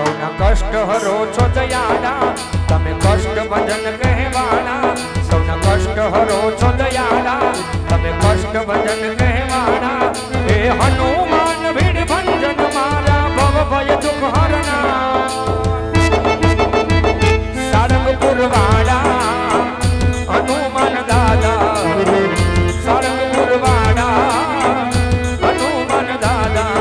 સૌના કષ્ટ હરો છો દયાળા, તમે કષ્ટ ભજન કહેવાના. સૌના કષ્ટ હરો છો દયાળા, તમે કષ્ટ ભજન કહેવાના. હે હનુમાન ભીડ ભંજન મારા, ભવ ભય દુઃખ હરના. સારંગપુર વાળા હનુમાન દાદા, સારંગપુર વાળા હનુમાન દાદા.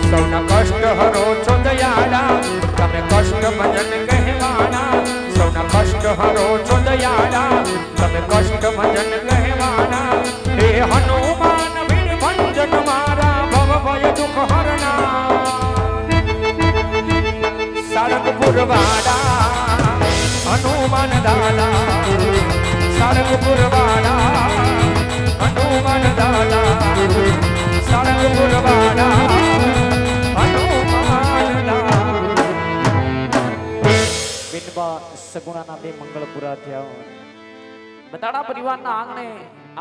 સૌના કષ્ટ હરો છો દયાળા, તમે કષ્ટ ભજન કહેવાના. સૌના કષ્ટ હરો છો દયાળા, તમે કષ્ટ ભજન કહેવાના. હે હનુમાન ભીડ ભંજન મારા, ભવ ભય દુઃખ હરના. સારંગપુર વાળા હનુમાન દાદા, સારંગપુર વાળા હનુમાન દાદા, સારંગપુર વાળા હનુમાન દાદા. બિનબા સગુણાના બે મંગળ પૂરા થયા. બતાડા પરિવારના આંગણે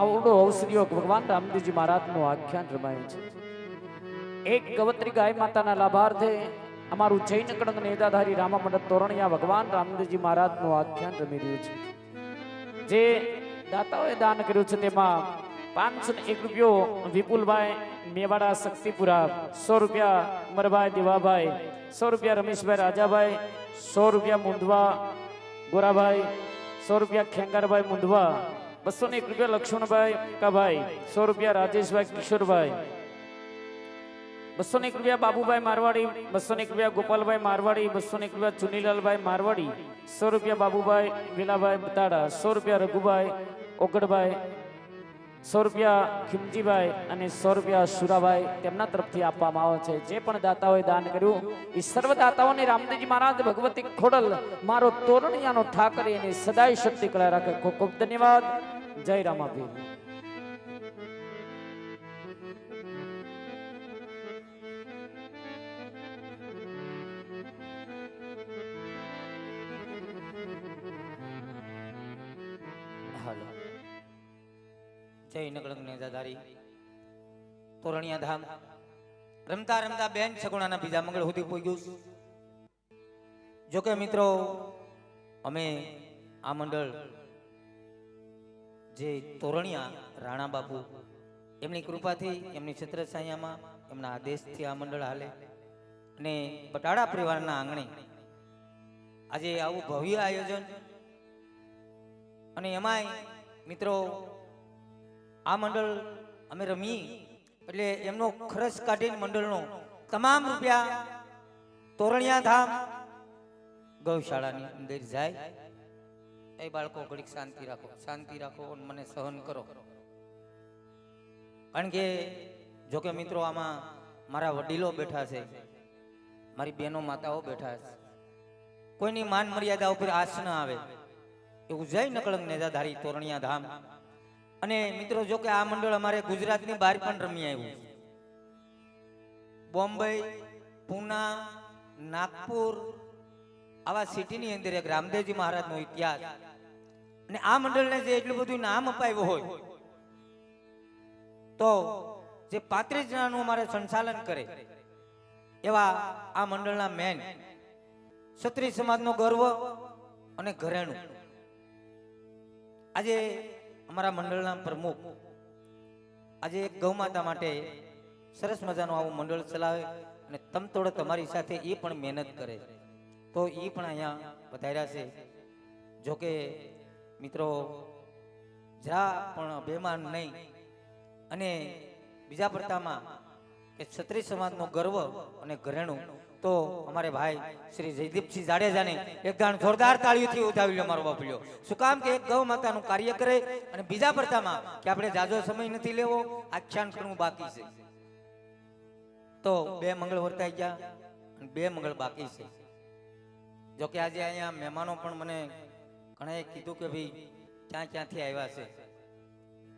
આવડો અવસરીઓ ભગવાન રામદેવજી મહારાજનું આખ્યાન રમાયું છે. એક ગવત્રી ગાય માતાના લાભાર્થે અમારું જૈન કડંગ નેજાધારી રામા મંડળ તોરણિયા ભગવાન રામદેવજી મહારાજનું આખ્યાન રમી રહ્યું છે. જે દાતાઓએ દાન કર્યું છે તેમાં 501 રૂપિયો વિપુલભાઈ મેવાડા શક્તિપુરા, 100 રૂપિયા ઉમરભાઈ દેવાભાઈ, 100 રૂપિયા રમેશભાઈ રાજાભાઈ, 100 રૂપિયા મુંદવા ગોરાભાઈ, 100 રૂપિયા ખેંગારભાઈ મુંદવા, 201 રૂપિયા લક્ષ્મણભાઈ કાભાઈ, 100 રૂપિયા રાજેશભાઈ કિશોરભાઈ, 201 રૂપિયા બાબુભાઈ મારવાડી, 201 રૂપિયા ગોપાલભાઈ મારવાડી, 201 રૂપિયા ચુનીલાલભાઈ મારવાડી, 100 રૂપિયા બાબુભાઈ વેલાભાઈ બતાડા, 100 રૂપિયા રઘુભાઈ ઓગડભાઈ, 100 રૂપિયા ખીમજીભાઈ અને 100 રૂપિયા સુરાભાઈ તેમના તરફથી આપવામાં આવે છે. જે પણ દાતાઓએ દાન કર્યું એ સર્વ દાતાઓને રામદેવજી મહારાજ ભગવતી ખોડલ મારો તોરણિયાનો ઠાકરે એને સદાય શક્તિ કળા રાખે. ખૂબ ખૂબ ધન્યવાદ. જય રામાભીર. જય નકળંગ નેજાધારી તોરણિયા ધામ રમતા રમતા બેન સગુણાના બીજા મંગળ સુધી પહોંચ્યું. જોકે મિત્રો અમે આ મંડળ જે તોરણિયા રાણા બાપુ એમની કૃપાથી એમની છત્રછાયામાં એમના આદેશથી આ મંડળ હાલે અને બટાડા પરિવારના આંગણે આજે આવું ભવ્ય આયોજન અને એમાંય મિત્રો આ મંડળ અમે રમી એટલે એમનો ખર્ચ કાઢીને મંડળનો તમામ રૂપિયા તોરણિયા ધામ ગૌશાળાની અંદર જાય. એ બાળકો ઘડીક શાંતિ રાખો અને મને સહન કરો. કારણ કે જોકે મિત્રો આમાં મારા વડીલો બેઠા છે, મારી બહેનો માતાઓ બેઠા છે. કોઈની માન મર્યાદા ઉપર આશ ન આવે એવું જય નકળંગ નેજાધારી તોરણિયા ધામ. અને મિત્રો જો કે આ મંડળ અમારે ગુજરાતની બહાર પણ રમી આવ્યું. બોમ્બે, પૂના, નાગપુર આવા સિટીની અંદર એક રામદેવજી મહારાજનો ઇતિહાસ અને આ મંડળને જે એટલું બધું નામ અપાયું હોય તો જે 35 જણાનું અમારે સંચાલન કરે એવા આ મંડળના મેન ક્ષત્રિય સમાજનો ગર્વ અને ઘરેણું આજે અમારા મંડળના પ્રમુખ આજે એક ગૌમાતા માટે સરસ મજાનું આવું મંડળ ચલાવે અને તમતોડ તમારી સાથે એ પણ મહેનત કરે તો એ પણ અહીંયા પધાર્યા છે. જોકે મિત્રો જરા પણ અભિમાન નહીં અને બીજા પડતામાં કે ક્ષત્રિય સમાજનો ગર્વ અને ઘરેણું તો અમારે ભાઈ શ્રી જયદીપસિંહ જાડેજાને એક દાણ જોરદાર તાળીઓથી ઉઠાવી લો મારો બાપલ્યો. શું કામ કે એક ગૌ માતાનું કાર્ય કરે અને બીજા પડતામાં કે આપણે જાજો સમય નથી લેવો, આખ્યાન કરવું બાકી છે. તો 2 મંગળ વર્તાઈ ગયા અને 2 મંગળ બાકી છે. જોકે આજે અહીંયા મહેમાનો પણ મને ઘણાએ કીધું કે ભાઈ ક્યાંથી આવ્યા છે,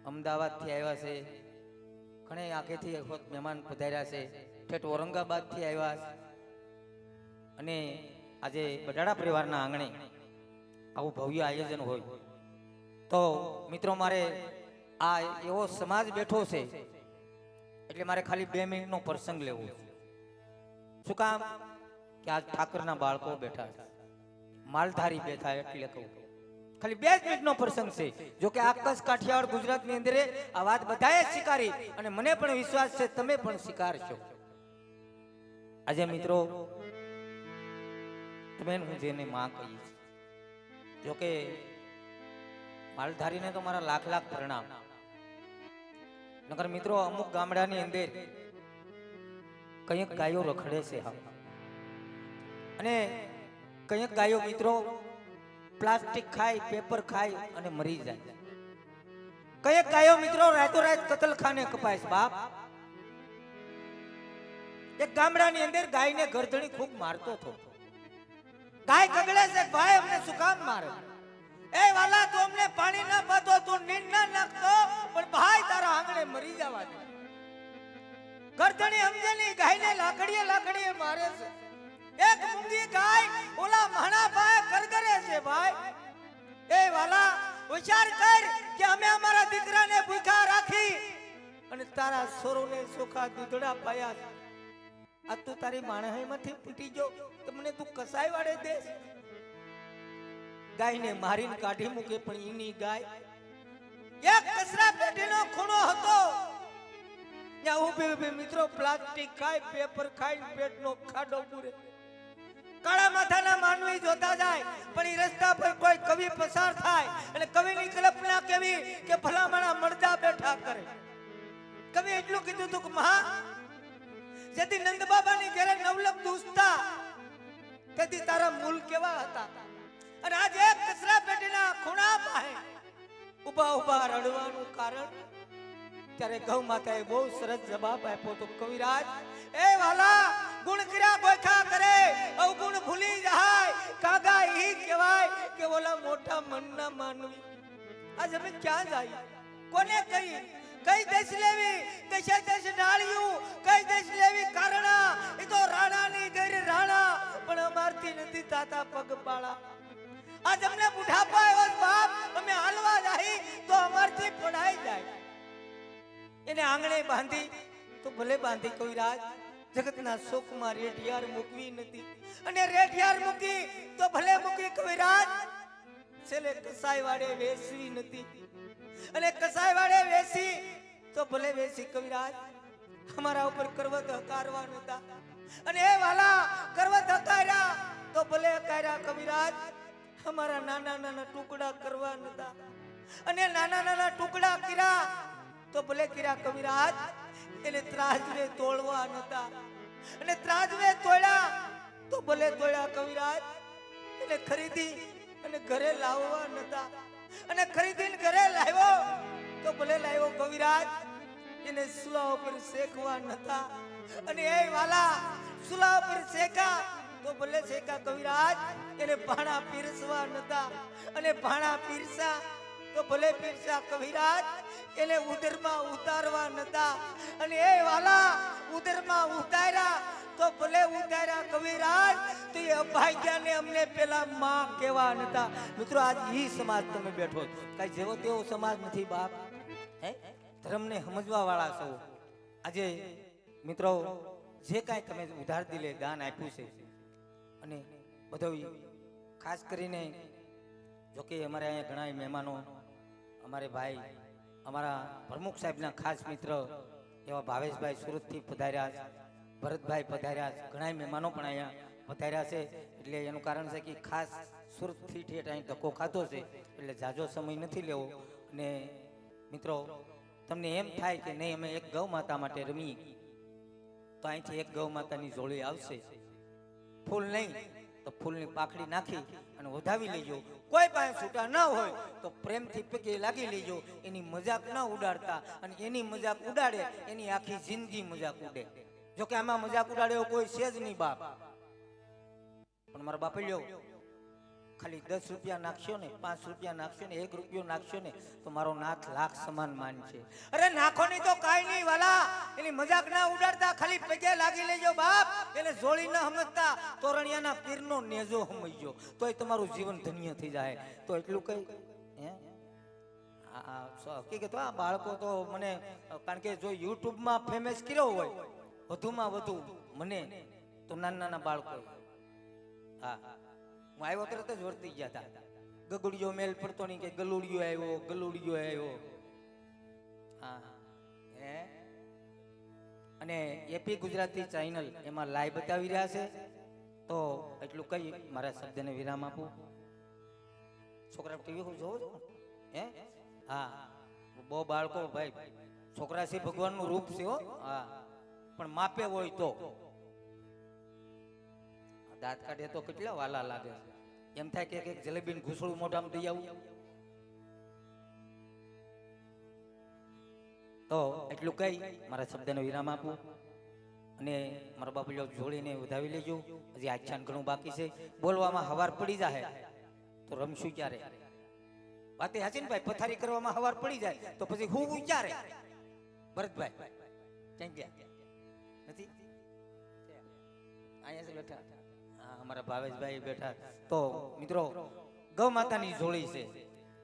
અમદાવાદથી આવ્યા છે, ઘણે આખેથી મહેમાન પધાર્યા છે, ઠેઠ ઔરંગાબાદથી આવ્યા છે. અને આજે બટાડા પરિવારના આંગણે આવું ભવ્ય આયોજન હોય તો મિત્રો મારે આ એવો સમાજ બેઠો છે એટલે મારે ખાલી 2 મિનિટનો પ્રસંગ લેવો. શું કામ કે આજ ઠાકરના બાળકો બેઠા છે, માલધારી બેઠા, એટલે કહું ખાલી 2 મિનિટનો પ્રસંગ છે. જો કે આકાશ કાઠિયાવાડ ગુજરાતની અંદર આ વાત બધાએ સ્વીકારી અને મને પણ વિશ્વાસ છે તમે પણ સ્વીકારશો. આજે મિત્રો તમે હું જેને માં કહીશ, જો કે માલધારીને તો મારા લાખ લાખ પ્રણામ. નકર મિત્રો અમુક ગામડાની અંદર કંઈક ગાયો રખડે છે અને કંઈક ગાયો મિત્રો પ્લાસ્ટિક ખાય, પેપર ખાય અને મરી જાય. કંઈક ગાયો મિત્રો રાતોરાત કતલખાને કપાય છે બાપ. એક ગામડાની અંદર ગાયને ગરદણી ખૂબ મારતો હતો. ગાય કગડે છે, ભાઈ અમને શું કામ મારે? એ વાલા તું અમને પાણી ના પાતો, તું નીંદ ના નાખતો, પણ ભાઈ તારા આંગણે મરી જવા દે. ગરદણી સમજે નહીં, ગાયને લાકડીએ મારે છે. એક મૂંગી ગાય ઓલા મહાણા ભાઈ કરગરે છે ભાઈ. એ વાલા વિચાર કર કે અમે અમારા દીકરાને ભૂખ્યા રાખી અને તારા સોરોને સોખા દૂધડા પાયા છે. આ તું તારી માણસાઈમાંથી ફૂટી ગયો તો મને તું કસાઈ વાળે દે? ગાયને મારીને કાઢી મૂકે પણ એની ગાય એક કચરા પેટીનો ખૂણો હતો, ત્યાં ઊભી ઊભી મિત્રો પ્લાસ્ટિક ખાય, પેપર ખાય, પેટનો ખાડો પૂરે. કાળા માથાના માનવી જોતા જાય પણ એ રસ્તા પર કોઈ કવિ પસાર થાય અને કવિની કલ્પના કેવી કે ભલામણા મળદા બેઠા કરે. કવિ એટલું કીધું હતું કે મહા જેથી નંદ બાબાની ઘરે નવલખ દૂસતા તેથી તારા મૂલ કેવા હતા. અને આજે એક કચરા પેટીના ખૂણા પાસે ઉભા ઉભા રડવાનું કારણ ત્યારે ગૌ માતાએ બહુ સરસ જવાબ આપ્યો તો કવિરાજ એ વાલા ગુણ કર્યા ગોખા કરે અવગુણ ભૂલી જાય કાગા ઈ કહેવાય કે ઓલા મોટા મનના માનવી. આજ અમે ક્યાં જાય? કોને કહી? કઈ દેશ લેવી? દેશે દેશ ડાળ્યું. કઈ દેશ લેવી કારણા? એ તો રાણાની ગઈ રાણા પણ અમારથી નથી તાતા પગપાળા. આજ અમને બુઢાપા આવ્યો બાપ, અમે હાલવા જાય તો અમારથી પડાઈ જાય. એને આંગણે બાંધી તો ભલે બાંધી કવિરાજ, જગતના શોકમાં રેઢિયાર મૂકવી નથી અને રેઢિયાર મૂકી તો ભલે મૂકી કવિરાજ, છેલ્લે કસાઈ વાડે વેચવી નથી અને કસાઈ વાડે વેચી તો ભલે વેચી કવિરાજ, અમારા ઉપર કરવત હકારવા નતા અને એ વાલા કરવત હકાર્યા તો ભલે હકાર્યા કવિરાજ, અમારા નાના નાના ટુકડા કરવા નતા અને નાના નાના ટુકડા કર્યા તો ભલે કર્યા કવિરાજ, એને ત્રાજવે તોડવા નતા અને ત્રાજવે તોડ્યા તો ભલે તોડ્યા કવિરાજ, એને ખરીદી અને ઘરે લાવવા નતા અને ખરીદીને ઘરે લાવ્યો તો ભલે લાવ્યો કવિરાજ, એને સુલા ઉપર શેકવા નતા અને એ વાલા સુલા ઉપર શેકા તો ભલે શેકા કવિરાજ, એને ભાણા પીરસવા નતા અને ભાણા પીરસા તો ભલે પીરસા કવિરાજ, એને ઉદરમાં ઉતારવા નતા અને એ વાલા ઉદરમાં ઉતાર્યા તો ભલે ઉતાર્યા કવિરાજ, તો એ અભાગ્યાને અમને પેલા માં કેવા નતા. મિત્રો આજ ઈ સમાજ તમે બેઠો છો, કઈ જેવો તેવો સમાજ નથી બાપ. હે ધર્મને સમજવા વાળા છો. આજે મિત્રો જે કાંઈ તમે ઉધાર દિલે દાન આપ્યું છે અને બધો ખાસ કરીને જોકે અમારે અહીંયા ઘણા મહેમાનો, અમારે ભાઈ અમારા પ્રમુખ સાહેબના ખાસ મિત્ર એવા ભાવેશભાઈ સુરતથી પધાર્યા છે, ભરતભાઈ પધાર્યા છે, ઘણા મહેમાનો પણ અહીંયા પધાર્યા છે. એટલે એનું કારણ છે કે ખાસ સુરતથી ઠેઠ અહીં ધક્કો ખાધો છે એટલે જાજો સમય નથી લેવો. અને મિત્રો તમને એમ થાય કે નહીં અમે એક ગૌ માતા માટે રમી તો અહીંથી એક ગૌ માતાની જોડી આવશે, ફૂલ નહીં તો ફૂલની પાખડી નાખી અને વધાવી લેજો. કોઈ પાસે છૂટા ન હોય તો પ્રેમથી પગે લાગી લેજો. એની મજાક ન ઉડાડતા, અને એની મજાક ઉડાડે એની આખી જિંદગી મજાક ઉડે. જો કે આમાં મજાક ઉડાડે એવો કોઈ છે જ નહીં બાપ. પણ મારા બાપે લ્યો ખાલી 10 રૂપિયા નાખશો ને, 5 રૂપિયા નાખશો ને, 1 રૂપિયો નાખશો ને તો મારો નાથ લાખ સમાન માન છે. અરે નાખો નહીં તો કાઈ નહીં વાલા, એની મજાક ના ઉડાડતા, ખાલી પગે લાગી લેજો બાપ. એને જોડી ન સમજતા, તોરણિયાના પીરનો નેજો સમજજો તોય તમારું જીવન ધન્ય થઈ જાય. તો એટલું કઈ હે હકીકત આ બાળકો તો મને, કારણ કે જો યુટ્યુબમાં ફેમસ કર્યો હોય વધુમાં વધુ મને તો નાના નાના બાળકો હા હું આવ્યો તરત જ વર્તી ગયા હતા. ગગુડિયો મેલ પડતો નહીં કે ગલુડિયો આવ્યો ગલુડિયો આવ્યો. હા હે અને એપી ગુજરાતી ચેનલ એમાં લાઈવ બતાવી રહ્યા છે. તો એટલું કહી મારા શબ્દને વિરામ આપું. છોકરા ટીવી જોવો છો હે? હા બહુ બાળકો ભાઈ છોકરા છે ભગવાનનું રૂપ છે હો. હા પણ માપે હોય તો દાંત કાઢે તો કેટલા વાલા લાગે છે. એમ થાય કે એક જલેબીનું ઘૂસળું મોઢામાં દઈ આવું. તો એટલું કહી મારા શબ્દને વિરામ આપું અને મારા બાપુજીઓ જોડીને વધાવી લેજો. હજી આખ્યાન ઘણું બાકી છે. બોલવામાં હવાર પડી જાય તો રમશું ક્યારે? વાતે હાચી ને ભાઈ? પથારી કરવામાં હવાર પડી જાય તો પછી હું ક્યારે? ભરતભાઈ ક્યાં ગયા? નથી અહીંયા છે બેઠા. હા અમારા ભાવેશભાઈ બેઠા. તો મિત્રો ગૌ માતાની જોડી છે.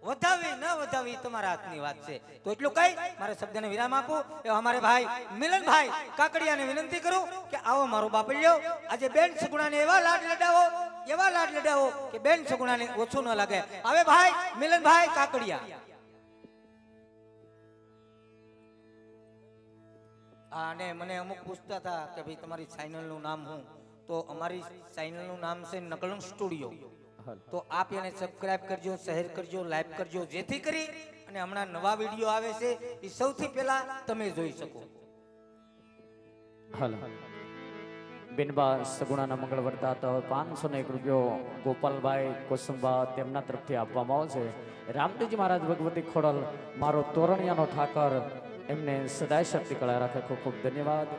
વધાવી ન વધાવી તમારા હાથની વાત છે. તો એટલું કઈ મારા શબ્દને વિરામ આપું. એ અમારે ભાઈ મિલનભાઈ કાકડિયાને વિનંતી કરું કે આવો મારો બાપલિયો આજે બેન સગુણાને એવા લાડ લડાવો કે બેન સગુણાને ઓછું ન લાગે. હવે ભાઈ મિલનભાઈ કાકડિયા. અને મને અમુક પૂછતા હતા કે ભાઈ તમારી ચેનલનું નામ શું? તો અમારી ચેનલનું નામ છે નકલંગ સ્ટુડિયો. તો આપ એને સબસ્ક્રાઇબ કરજો, શેર કરજો, લાઈક કરજો, જેથી કરી અને હમણાં નવા વિડીયો આવે છે એ સૌથી પહેલા તમે જોઈ શકો. હાલ બેનબા સગુણાના મંગળ વર્તા તો 501 રૂપિયો ગોપાલભાઈ કોસંબા તેમના તરફથી આપવામાં આવશે. રામદેવજી મહારાજ ભગવતી ખોડલ મારો તોરણિયાનો ઠાકર એમને સદાય શક્તિ કળા રાખે. ખૂબ ખૂબ ધન્યવાદ.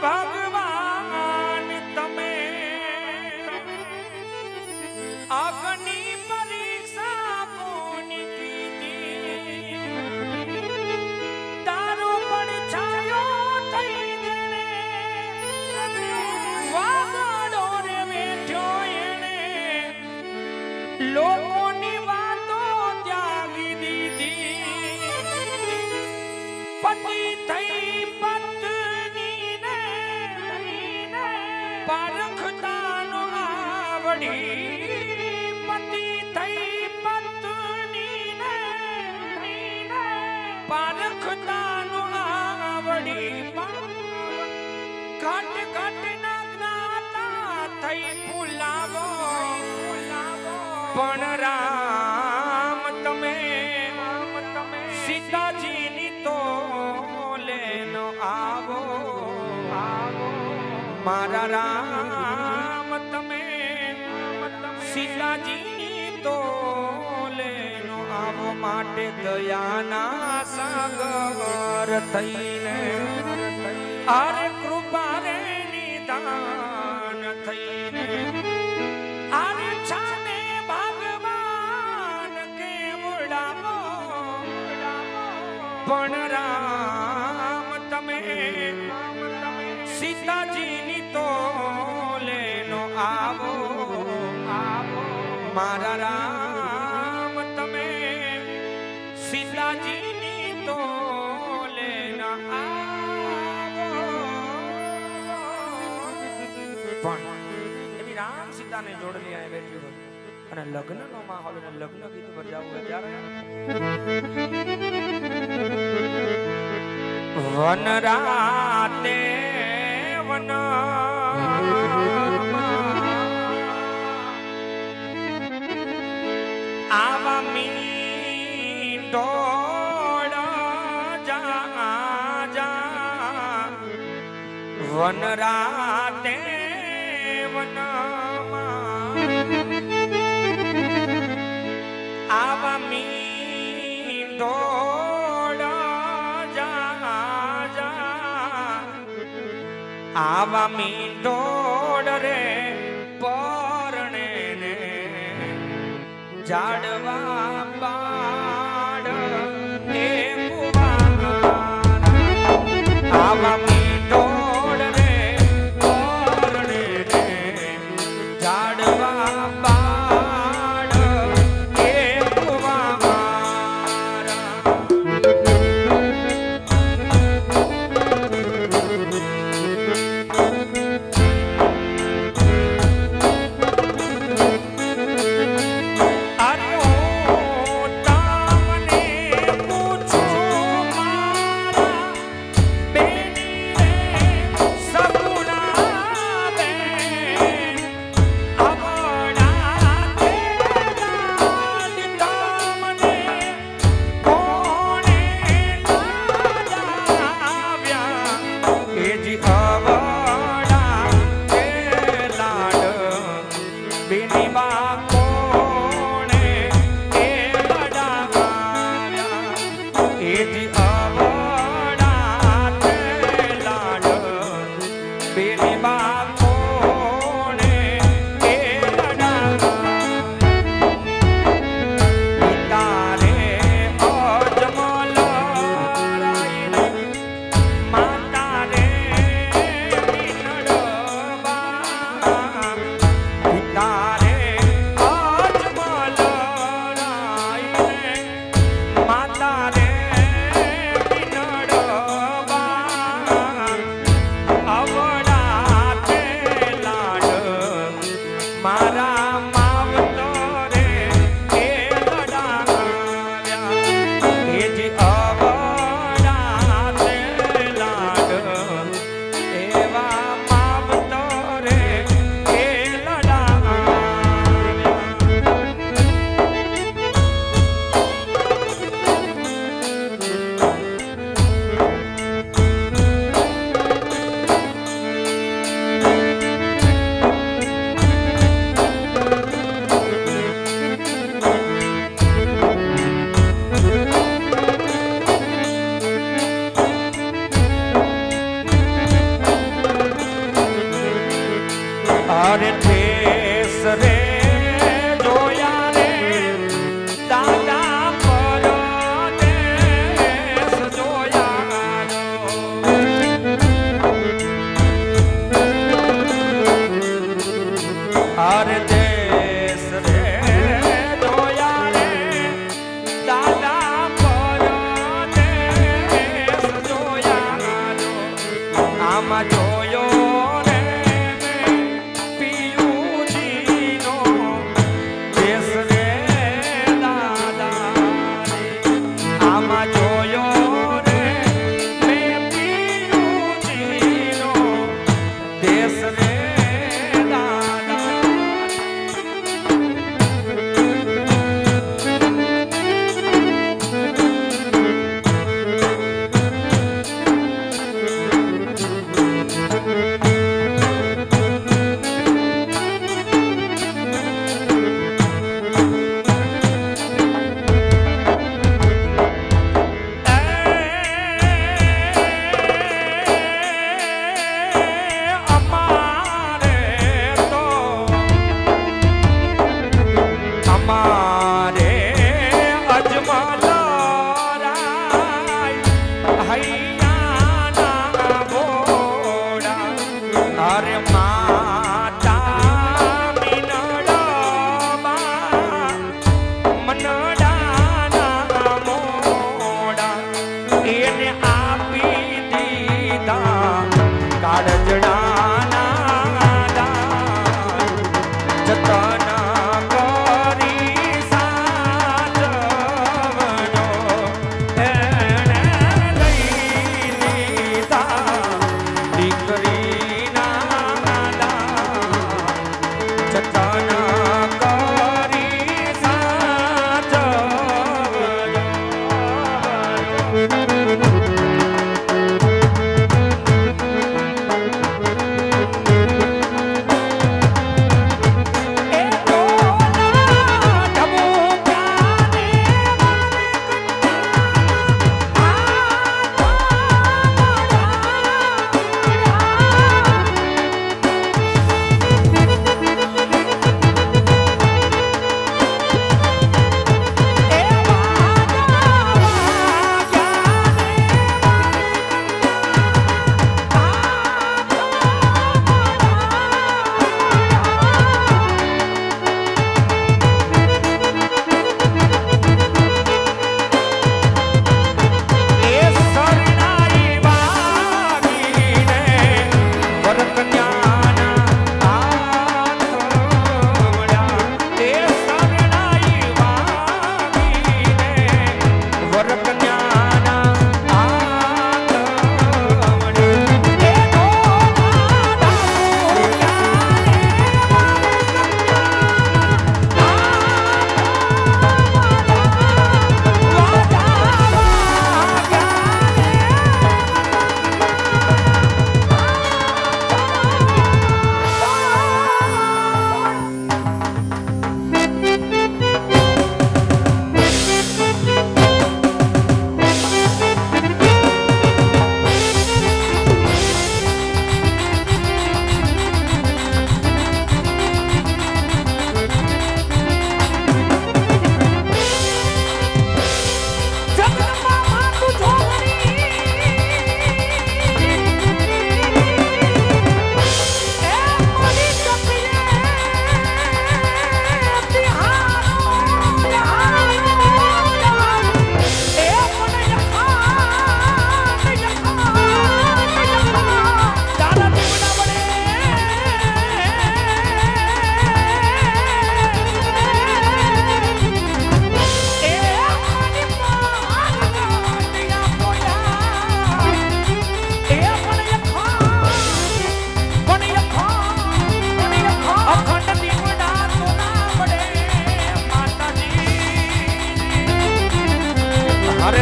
ભગવાન તમે અગ્નિ પરીક્ષા કોની કીધી તારો પડછાયો થઈ ગણે વાગડો રે બેઠ્યો એને લોકોની વાતો ત્યાગી દીધી પતિ થઈ પારખતાનો આવડી પતિ થઈ પત્નીને પારખતાનો આવડી ઘટ ઘટ ના જ્ઞાતા થઈ ફૂલાવો પણ રામ તમે સીતાજીની તો લેનો આવો મારા રામ તમે સીતાજીની તો લેનો આવો માટે દયાના સાગર થઈને અરે કૃપા રે નિદાન થઈને અરે છાને ભગવાન કેવડાવો પણ રામ તમે સીતાજીની તો લેનો આવો મારા રામ તમે સીતાજીની તો લેના આવો. પણ એવી રામ સીતાને જોડલી આ બેઠી હોય અને લગ્નનો માહોલ અને લગ્ન ગીત બજાવવું ત્યારે વન રાતે વન આવા મીંડોળ જા વન રાતે વનમાં આવા મીંડોળ આવા મીંડોળ રે પરણે ને જાડવા બાળ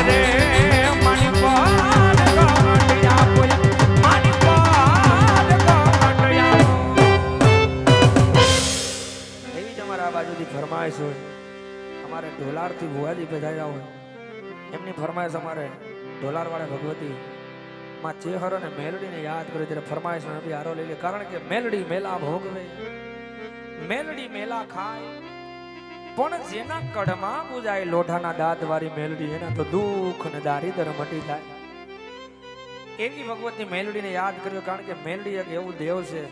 રે મારી પાદ ગમટિયા પોયા મારી પાદ ગમટિયા એવી જ અમારા આ બાજુથી ફરમાઈશ હોય અમારે ઢોલારથી ભુવાજી પધાર્યા હોય એમની ફરમાઈશ અમારે ઢોલારવાળા ભગવતી માં ચેહર અને મેલડીને યાદ કરે ત્યારે ફરમાઈશ નબી આરો લઈ લે કારણ કે મેલડી મેલા ભોગવે મેલડી મેલા ખાય પણ જેના કડમાં પૂજાય લોઢાના દાંત વાળી મેલડી એના તો દુઃખ ને દારિદ્ર મટી જાય એવી ભગવતી મેલડીને યાદ કર્યો કારણ કે મેલડી એક એવું દેવ છે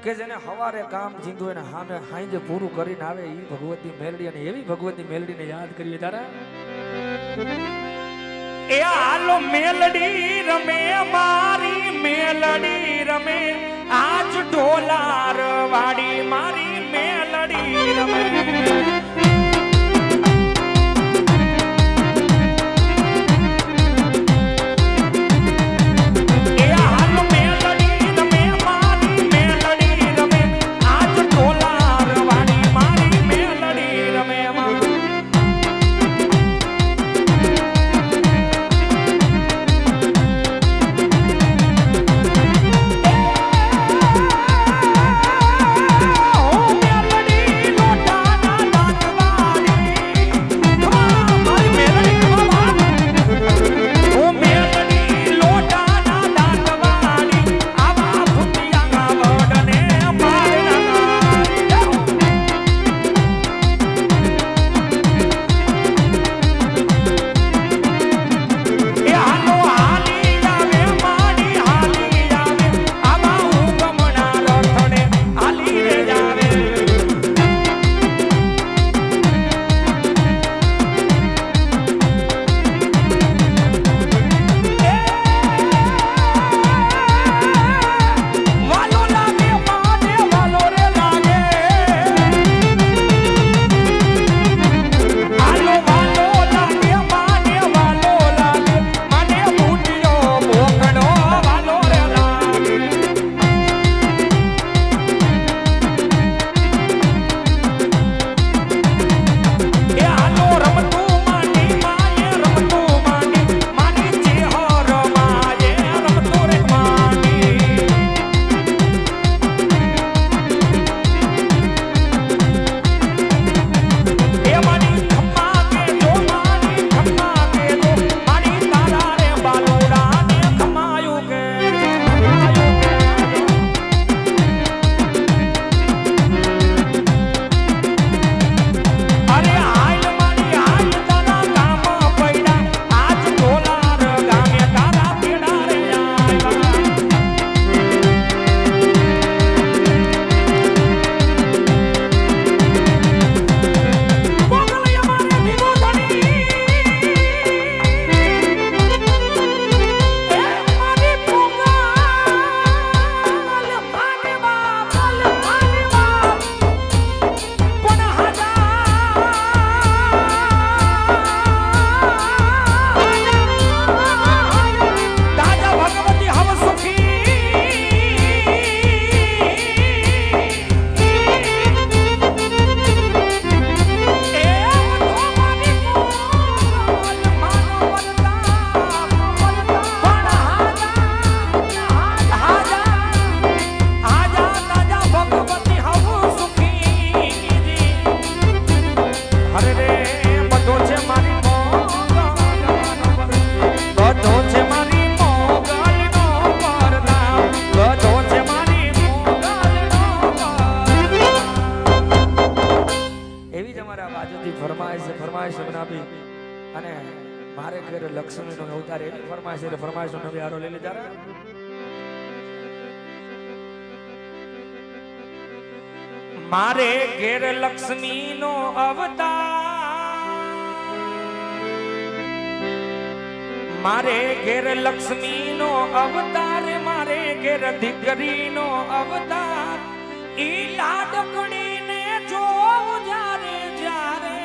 કે જેને હવારે કામ જીંદું એને હામે હાંજે પૂરું કરીને આવે એ ભગવતી મેલડી અને એવી ભગવતી મેલડીને યાદ કરીએ તારા એ આલો મેલડી રમે મારી મેલડી રમે આજ ઢોલાર વાડી મારી મેલડી રમે લક્ષ્મીનો અવતાર એવી ફરમાઈશ એટલે ફરમાઈશનો નવી આરો લઈ લીધા. મારે ઘેર લક્ષ્મીનો અવતાર, મારે ઘેર લક્ષ્મીનો અવતાર, મારે ઘેર દીકરીનો અવતાર. ઈ લાડકડીને જોઉં જ્યારે જ્યારે,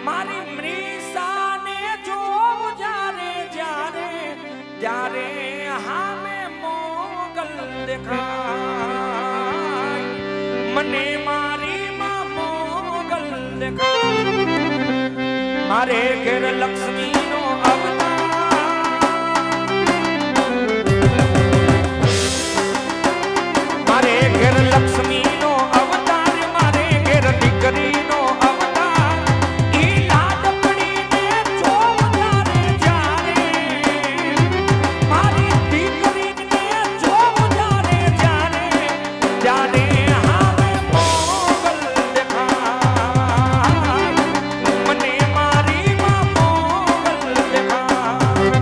મારી મરીસાને જોઉં જ્યારે જ્યારે, ત્યારે હામે મોગલ દેખાય, મને મારી માં મોગલ દેખાય. મારે ઘેર લક્ષ્મીનો મારે ઘેર લક્ષ્મીનો અવતાર મારે ઘેર દીકરીનો અવતાર ઈ લાડ પડીને જોવું જ્યારે મારી દીકરીને જોવું જ્યારે ત્યારે હાવે મોગલ દેખાય મને મારી માં મોગલ દેખાય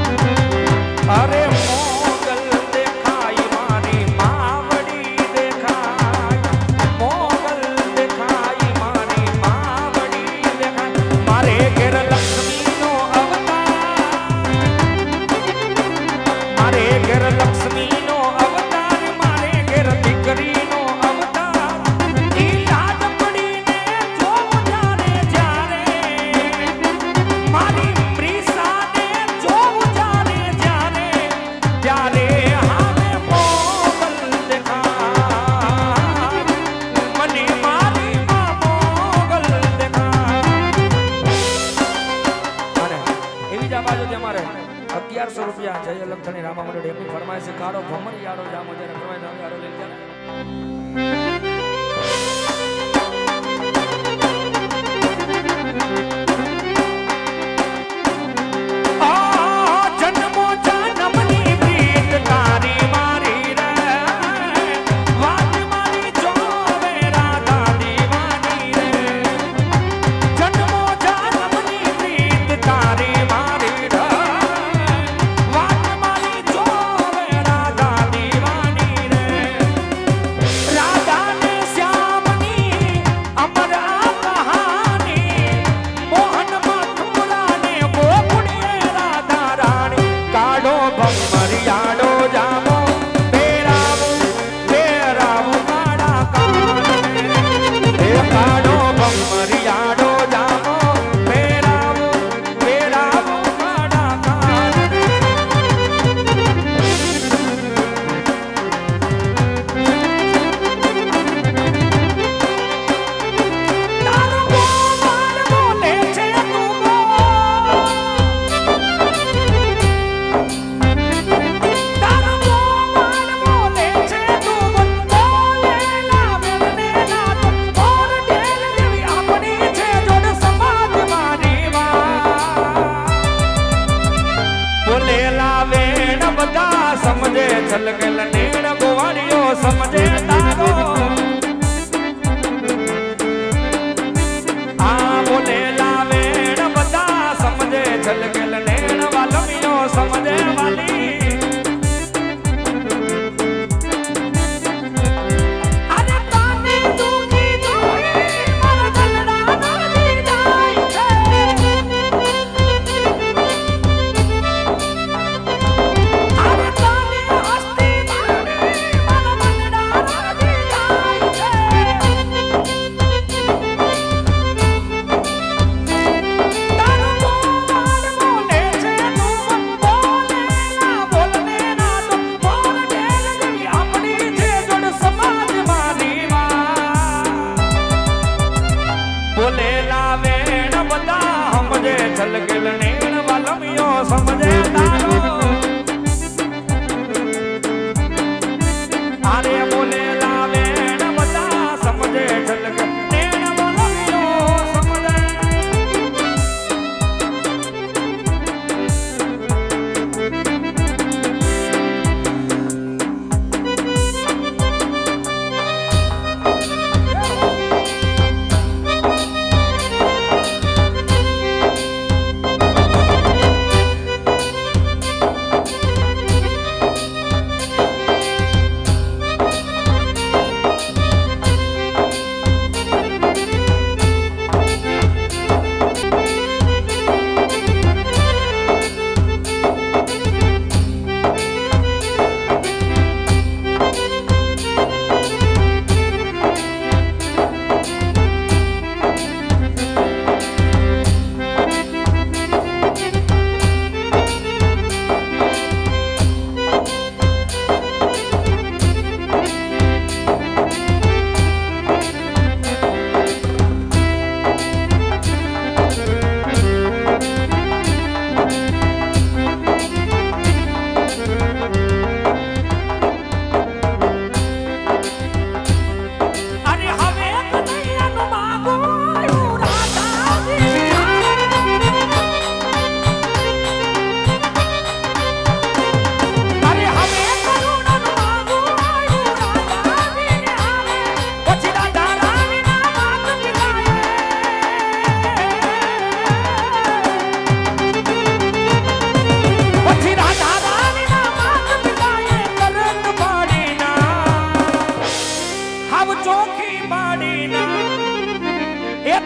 અરે મોગલ દેખાય મારી માવડી દેખાય મોગલ દેખાય મારી માવડી દેખાય મારે ઘેર લક્ષ્મીનો અવતાર મારે ઘેર લક્ષ્મીનો અવતાર મારે ઘેર દીકરીનો અવતાર ઈ લાડ પડીને જોવું જ્યારે મારી પ્રીસાને જોવું જ્યારે ત્યારે હામે મોગલ દેખાય મને મારી માં મોગલ દેખાય અને એવી જ આ બાજુથી અમારે 1100 રૂપિયા જય લખણી રામા મંડળ એમની ફરમાય છે કાળો ભમર યાડો જામો જ્યારે ફરમાય નામ યાડો લઈ જાય જન્મો જન્મની પ્રીત તારી મારી રે વાત મારી જોવે રાધા દીવાની રે જન્મો જન્મની પ્રીત તારી મારી રે વાત મારી જોવે રાધા દીવાની રે રાધા ને શ્યામની અમર આ કહાની મોહન મથુરા ને ગોકુળે રાધા રાણી કાઢો ભમરિયાડો જામો બેરાવું કાળા કાળને હે કાઢો ભમરિયાડો જામો બેરાવું કાળા કાળને તારો ગોપાલ બોલે છે તું તારો ગોપાલ બોલે છે તું બોલે લાવેને નાટ ઓર ઢેલ જેવી આપણી છે જોડ સમાજ મારી બોલે લાવેણ બધા સમજે છલકેલ નેણ ગોવાળીઓ સમજે તારો આ બોલે લાવેણ બધા સમજે છલકેલ નેણ વાલમીઓ સમજે વાલી અરે તાને દુખી દોઈ મારા ગલડા નાની જાય છે અરે તાને હસ્તી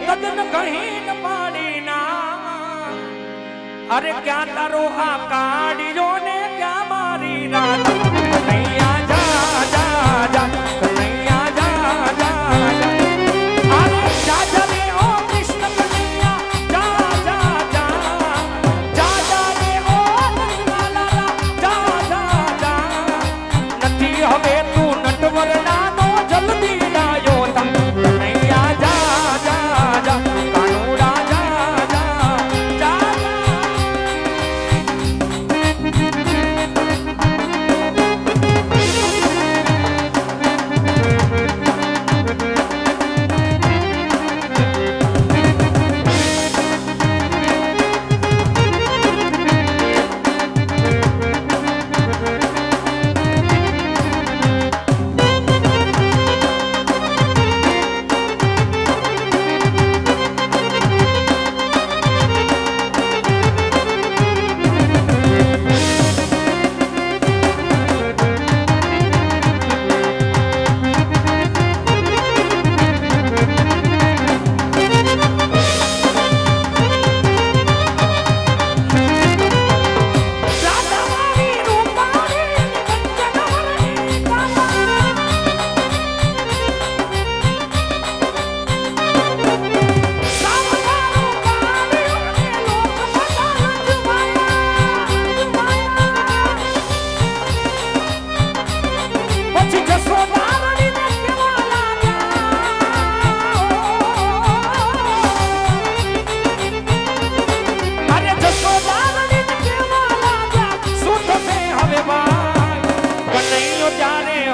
તદ્દન કહીન પાડી ના અરે ક્યાં તારો આ કાઢ્યો ને ક્યાં મારી રાત કનૈયા જા જા જા કનૈયા જા જા અરે જા જા રે ઓ કૃષ્ણ કનૈયા જા જા જા જા જા રે ઓ નટવાલા જા જા જા નથી હવે તું નટવરના નો જલ્દી લાયો તમ કનૈયા જા જા જા કાનુડા જા જા જા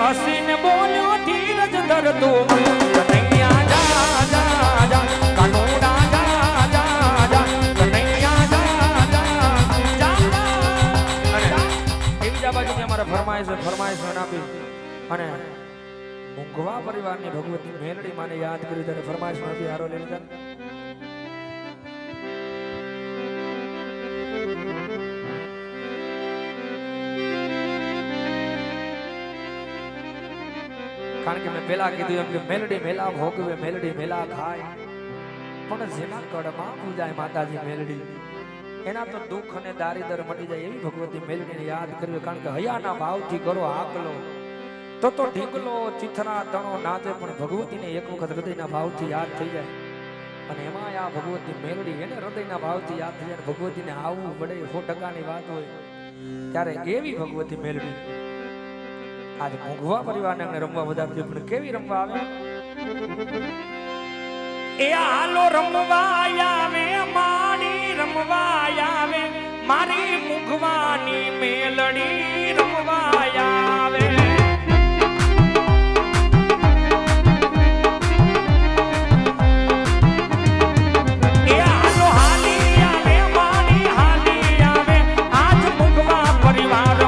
હસીને બોલ્યો ધીરજ ધર તું કનૈયા જા જા જા કાનુડા જા જા જા કનૈયા જા જા જા અને એવી જ બાજુ અમારા ફરમાઈશ આપી અને મુંગવા પરિવારની ભગવતી મેલડી માને યાદ કરી ત્યારે ફરમાઈશ માંથી હારો લઈ લીધા કારણ કે મેં પેલા કીધું એમ કે મેલડી મેલા ભોગવે મેલડી મેલા ખાય પણ જેના કડમાં પૂજાય માતાજી મેલડી એના તો દુઃખ અને દારિદ્ર મટી જાય એવી ભગવતી મેલડીને યાદ કરવી કારણ કે હયાના ભાવથી કરો આકલો તો ઢીકલો ચિથરા તણો નાચે પણ ભગવતીને એક વખત હૃદયના ભાવથી યાદ થઈ જાય અને એમાં આ ભગવતી મેલડી એને હૃદયના ભાવથી યાદ થઈ જાય ભગવતીને આવવું પડે 100% વાત હોય ત્યારે એવી ભગવતી મેલડી आज मुंगवा परिवार ने रमवा बजावती पण केवी रमवा आवे ए आलो रमवा आवे मारी रमवा आवे मारी मुंगवानी मेलडी रमवा आवे ए आलो हाली आवे मारी हाली आवे आज मुंगवा परिवार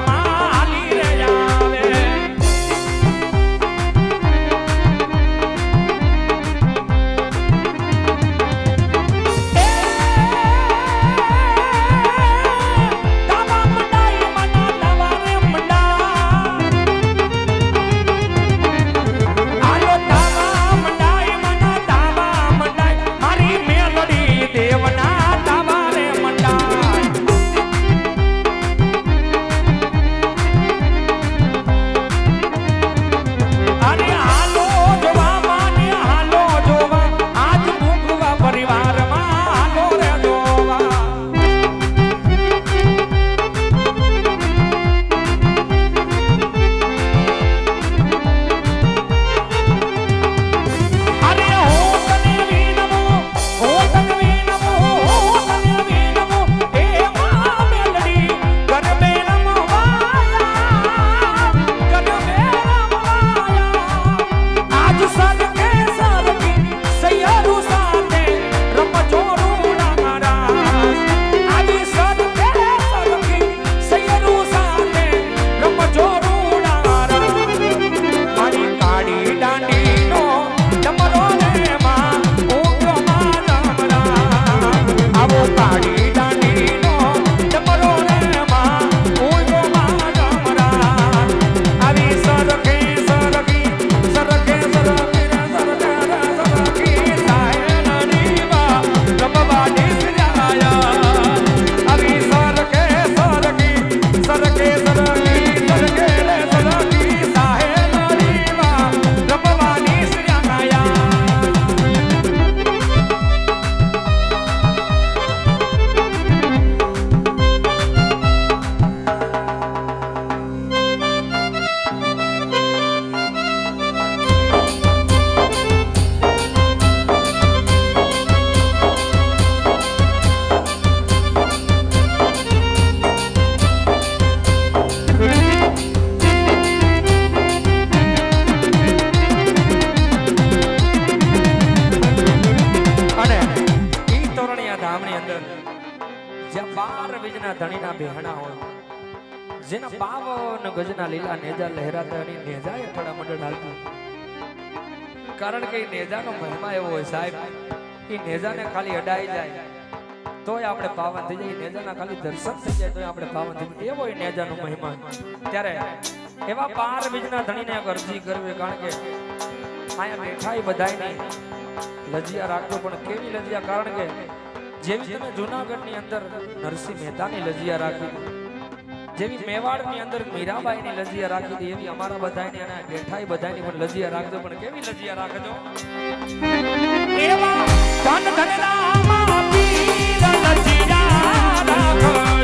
બહેણા હોય જેના પાવન ગજના લીલા નેજા લહેરાતા અને નેજા હેઠળ મંડળ હાલતું કારણ કે એ નેજાનો મહિમા એવો હોય સાહેબ એ નેજાને ખાલી અડાઈ જાય તોય આપણે પાવન થઈ જાય નેજાના ખાલી દર્શન થઈ જાય તોય આપણે પાવન થઈ જાય એવો એ નેજાનો મહિમા ત્યારે એવા 12 બીજના ધણીને એક અરજી કરવી કારણ કે આયા બેઠા એ બધાયની લજિયા રાખજો પણ કેવી લજિયા કારણ કે જેવી તમે જૂનાગઢની અંદર નરસિંહ મહેતાની લજિયા રાખી જેવી મેવાડની અંદર મીરાબાઈની લજિયા રાખી હતી એવી અમારા બધાયની અને બેઠા એ બધાયની પણ લજિયા રાખજો પણ કેવી લજિયા રાખજો એવા ધન ધનરામા પીર લજિયા રાખજો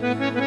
Thank you.